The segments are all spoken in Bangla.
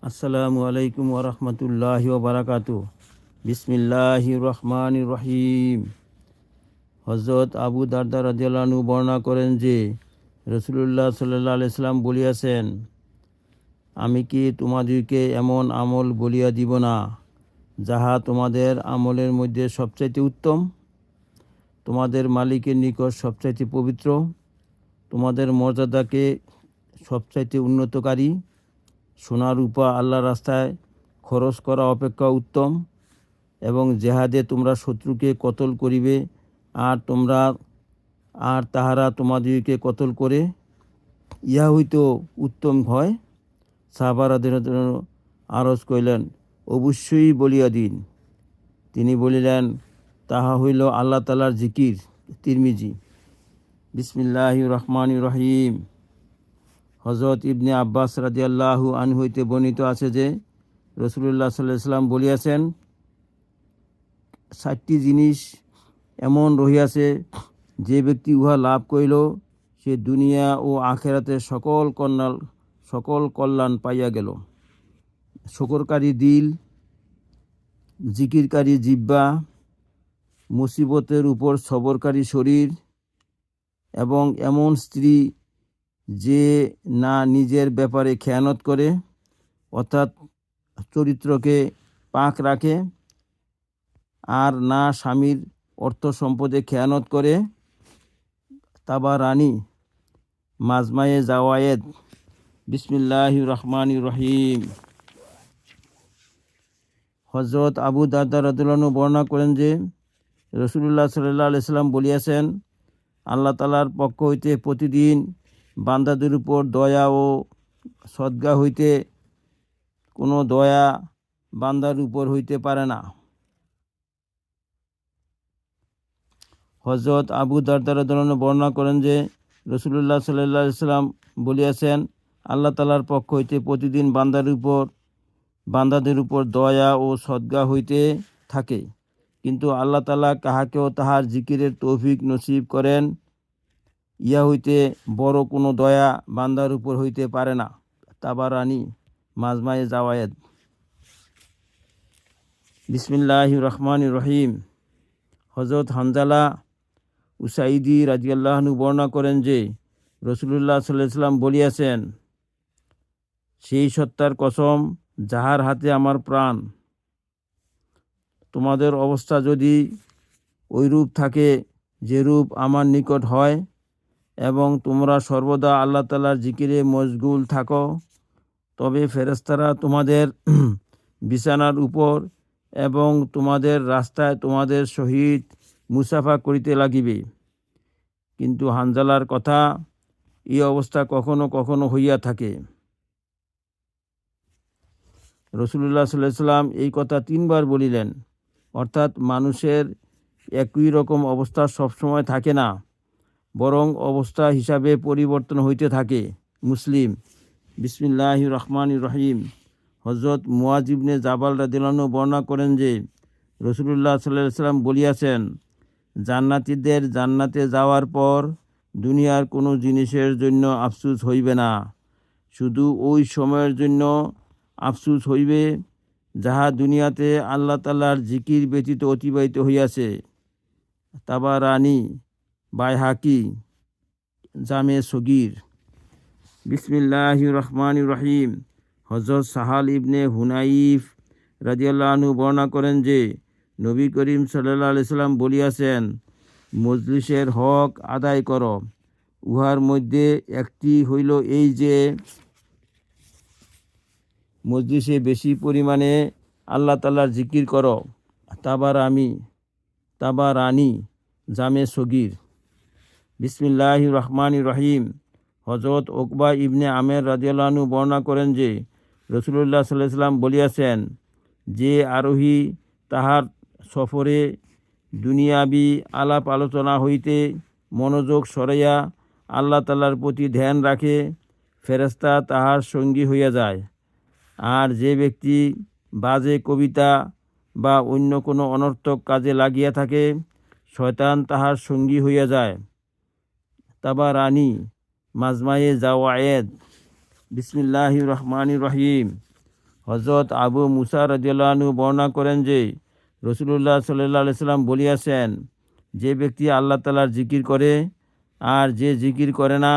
আসসালামু আলাইকুম ওরহমতুল্লাহি ওবারাকাতু। বিসমিল্লাহির রহমানির রহিম। হযরত আবু দারদা রাদিয়াল্লাহু আনহু বর্ণনা করেন যে রাসূলুল্লাহ সাল্লাল্লাহু আলাইহি সাল্লাম বলিয়াছেন, আমি কি তোমাদেরকে এমন আমল বলিয়া দিব না যাহা তোমাদের আমলের মধ্যে সবচাইতে উত্তম, তোমাদের মালিকের নিকট সবচাইতে পবিত্র, তোমাদের মর্যাদাকে সবচাইতে উন্নতকারী, সোনা রূপা আল্লাহ রাস্তায় খরচ করা অপেক্ষা উত্তম, এবং জেহাদে তোমরা শত্রুকে কতল করিবে আর তাহারা তোমাদিগকে কতল করে, ইহা হইতো উত্তম হয়। সাহাবারা আরজ করিলেন, অবশ্যই বলিয়া দিন। তিনি বলিলেন, তাহা হইল আল্লাহ তাআলার জিকির। তিরমিজি। বিসমিল্লাহির রহমানির রহিম। হযরত ইবনে আব্বাস রাদিয়াল্লাহু আনহু হইতে বর্ণিত আছে যে রাসূলুল্লাহ সাল্লাল্লাহু আলাইহি ওয়াসাল্লাম বলিয়াছেন, 7টি জিনিস এমন রহিয়াছে, যে ব্যক্তি উহা লাভ করিল সে দুনিয়া ও আখিরাতে সকল কল্যাণ পাইয়া গেল। শুকরকারী দিল, জিকিরকারী জিহ্বা, মুসিবতের উপর সবরকারী শরীর, এবং এমন স্ত্রী যে না নিজের ব্যাপারে খেয়ানত করে, অর্থাৎ চরিত্রকে পাক রাখে, আর না স্বামীর অর্থ সম্পদে খেয়ানত করে। তাবারানি, মাজমায়ে জাওয়ায়েদ। বিসমিল্লাহির রহমানির রহিম। হযরত আবু দারদা রাদিয়াল্লাহু আনহু বর্ণনা করেন যে রাসূলুল্লাহ সাল্লাল্লাহু আলাইহি সাল্লাম বলিয়াছেন, আল্লাহ তাআলার পক্ষ হইতে প্রতিদিন বান্দাদের উপর দয়া ও সদকা হইতে কোনো দয়া বান্দার উপর হইতে পারে না। হযরত আবু দারদা রাদিয়াল্লাহু আনহু বর্ণনা করেন যে রাসূলুল্লাহ সাল্লাল্লাহু আলাইহি সাল্লাম বলিয়াছেন, আল্লাহ তাআলার পক্ষ হইতে প্রতিদিন বান্দাদের উপর দয়া ও সদকা হইতে থাকে, কিন্তু আল্লাহ তাআলা কাহাকেও তাহার জিকিরের তৌফিক নসিব করেন, ইয়া হইতে বড় কোনো দয়া বান্দার উপর হইতে পারে না। তাবারানি, মাজমায়ে জাওয়ায়েদ। বিসমিল্লাহির রহমানির রহিম। হযরত হানজালা উসাইদি রাদিয়াল্লাহু আনহু বর্ণনা করেন যে রাসূলুল্লাহ সাল্লাল্লাহু আলাইহি ওয়াসাল্লাম বলিয়াছেন, সেই সত্তার কসম যাহার হাতে আমার প্রাণ, তোমাদের অবস্থা যদি ওইরূপ থাকে যেরূপ আমার নিকট হয়, এবং তোমরা সর্বদা আল্লাহ তাআলার জিকিরে মশগুল থাকো, তবে ফেরেশতারা তোমাদের বিছানার উপর এবং তোমাদের রাস্তায় তোমাদের সহিত মুসাফা করিতে লাগিবে। কিন্তু হানজালার কথা, এই অবস্থা কখনো কখনো হইয়া থাকে। রাসূলুল্লাহ সাল্লাল্লাহু আলাইহি ওয়াসাল্লাম এই কথা 3বার বলিলেন, অর্থাৎ মানুষের একই রকম অবস্থা সবসময় থাকে না, বরং অবস্থা হিসাবে পরিবর্তন হইতে থাকে। মুসলিম। বিসমিল্লাহির রহমানির রহিম। হযরত মুয়াজ ইবনে জাবাল রাদিয়াল্লাহু আনহু বর্ণনা করেন যে রাসূলুল্লাহ সাল্লাল্লাহু আলাইহি ওয়াসাল্লাম বলিয়াছেন, জান্নাতীদের জান্নাতে যাওয়ার পর দুনিয়ার কোনো জিনিসের জন্য আফসোস হইবে না, শুধু ওই সময়ের জন্য আফসোস হইবে যাহা দুনিয়াতে আল্লাহ তাআলার জিকির ব্যতীত অতিবাহিত হইয়াছে। তাবারানি, বাইহাকি, জামে সগীর। বিসমিল্লাহির রহমানির রহিম। হযরত সাহাল ইবনে হুনাইফ রাদিয়াল্লাহু আনহু বর্ণনা করেন যে নবী করিম সাল্লাল্লাহু আলাইহি সাল্লাম বলিয়াছেন, মজলিসের হক আদায় করো। উহার মধ্যে একটি হইল এই যে মজলিসে বেশি পরিমাণে আল্লাহ তাআলার জিকির করো। তাবারানি, জামে সগীর। বিসমিল্লাহির রহমানির রহিম। হযরত উকবা ইবনে আমের রাদিয়াল্লাহু আনহু বর্ণনা করেন যে রাসূলুল্লাহ সাল্লাল্লাহু আলাইহি ওয়াসাল্লাম বলিয়াছেন, যে আরোহী তাহার সফরে দুনিয়াবি আলাপ আলোচনা হইতে মনোযোগ সরাইয়া আল্লাহ তাআলার প্রতি ধ্যান রাখে, ফেরেশতা তাহার সঙ্গী হইয়া যায়। আর যে ব্যক্তি বাজে কবিতা বা অন্য কোনো অনর্থক কাজে লাগিয়া থাকে, শয়তান তাহার সঙ্গী হইয়া যায়। তাবারানি, মাজমায়ে জাওয়ায়েদ। বিসমিল্লাহির রহমানির রহিম। হযরত আবু মুসা রাদিয়াল্লাহু আনহু বর্ণনা করেন যে রাসূলুল্লাহ সাল্লাল্লাহু আলাইহি সাল্লাম বলিয়াছেন, যে ব্যক্তি আল্লাহ তাআলার জিকির করে আর যে জিকির করে না,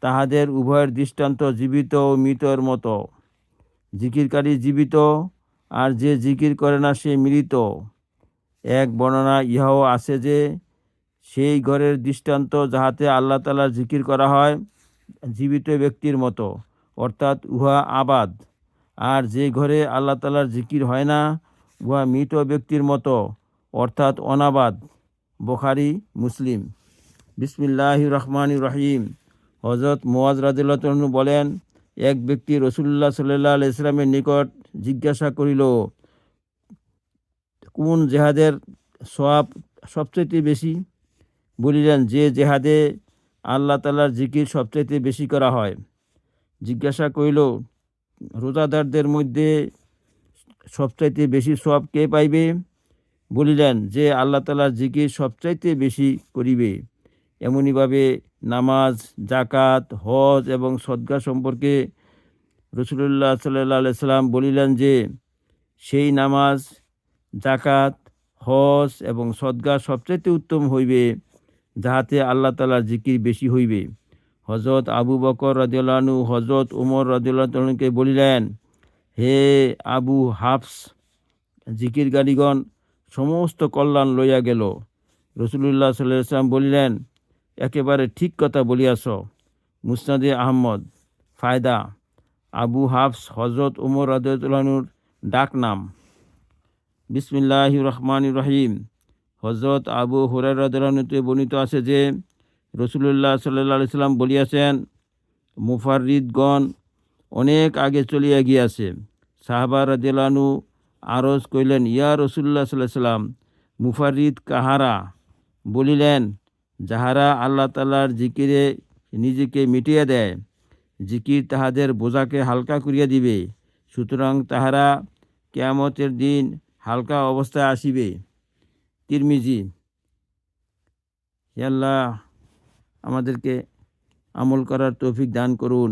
তাহাদের উভয়ের দৃষ্টান্ত জীবিত ও মৃতর মতো। জিকিরকারী জীবিত আর যে জিকির করে না সে মৃত। এক বর্ণনা ইহাও আছে যে সেই ঘরের দৃষ্টান্ত যাহাতে আল্লাহ তাআলার জিকির করা হয় জীবিত ব্যক্তির মতো, অর্থাৎ উহা আবাদ। আর যে ঘরে আল্লাহ তাআলার জিকির হয় না উহা মৃত ব্যক্তির মতো, অর্থাৎ অনাবাদ। বুখারী, মুসলিম। বিসমিল্লাহির রহমানির রহিম। হযরত মুয়াজ রাদিয়াল্লাহু আনহু বলেন, এক ব্যক্তি রাসূলুল্লাহ সাল্লাল্লাহু আলাইহি সাল্লামের নিকট জিজ্ঞাসা করিল, কোন জেহাদের সওয়াব সবচেয়ে বেশি? বলিলেন, যে জেহাদে আল্লাহ তাআলার জিকির সবচেয়ে বেশি করা হয়। জিজ্ঞাসা করিল, রোজাদারদের মধ্যে সবচাইতে বেশি সওয়াব কে পাইবে? বলিলেন, যে আল্লাহ তাআলার জিকির সবচাইতে বেশি করিবে। এমনিভাবে নামাজ, যাকাত, হজ এবং সদকা সম্পর্কে রাসূলুল্লাহ সাল্লাল্লাহু আলাইহি সাল্লাম বলিলেন যে সেই নামাজ, যাকাত, হজ এবং সদকা সবচাইতে উত্তম হইবে যাহাতে আল্লাহ তাআলার জিকির বেশি হইবে। হযরত আবু বকর রাদিয়াল্লাহু আনহু হযরত ওমর রাদিয়াল্লাহু আনহুকে বলিলেন, হে আবু হাফস, জিকিরকারীগণ সমস্ত কল্যাণ লইয়া গেল। রাসূলুল্লাহ সাল্লাল্লাহু আলাইহি সাল্লাম বলিলেন, একেবারে ঠিক কথা বলিয়াছ। মুসনাদে আহমদ। ফায়দা: আবু হাফস হযরত ওমর রাদিয়াল্লাহু আনহুর ডাক নাম। বিসমিল্লাহির রহমানির রহিম। হযরত আবু হুরায়রা রাদিয়াল্লাহু আনহু হতে বর্ণিত আছে যে রাসূলুল্লাহ সাল্লাল্লাহু আলাইহি সাল্লাম বলিয়াছেন, মুফাররিদগণ অনেক আগে চলিয়া গিয়াছে। সাহাবা রাদিয়াল্লাহু আনহু আরজ করিলেন, ইয়া রাসূলুল্লাহ সাল্লাল্লাহু আলাইহি সাল্লাম, মুফাররিদ কাহারা? বলিলেন, যাহারা আল্লাহ তাআলার জিকিরে নিজেকে মিটিয়ে দেয়। জিকির তাহাদের বোঝাকে হালকা করিয়া দিবে, সুতরাং তাহারা কিয়ামতের দিন হালকা অবস্থায় আসিবে। তিরমিজি। হে আল্লাহ, আমাদেরকে আমল করার তৌফিক দান করুন।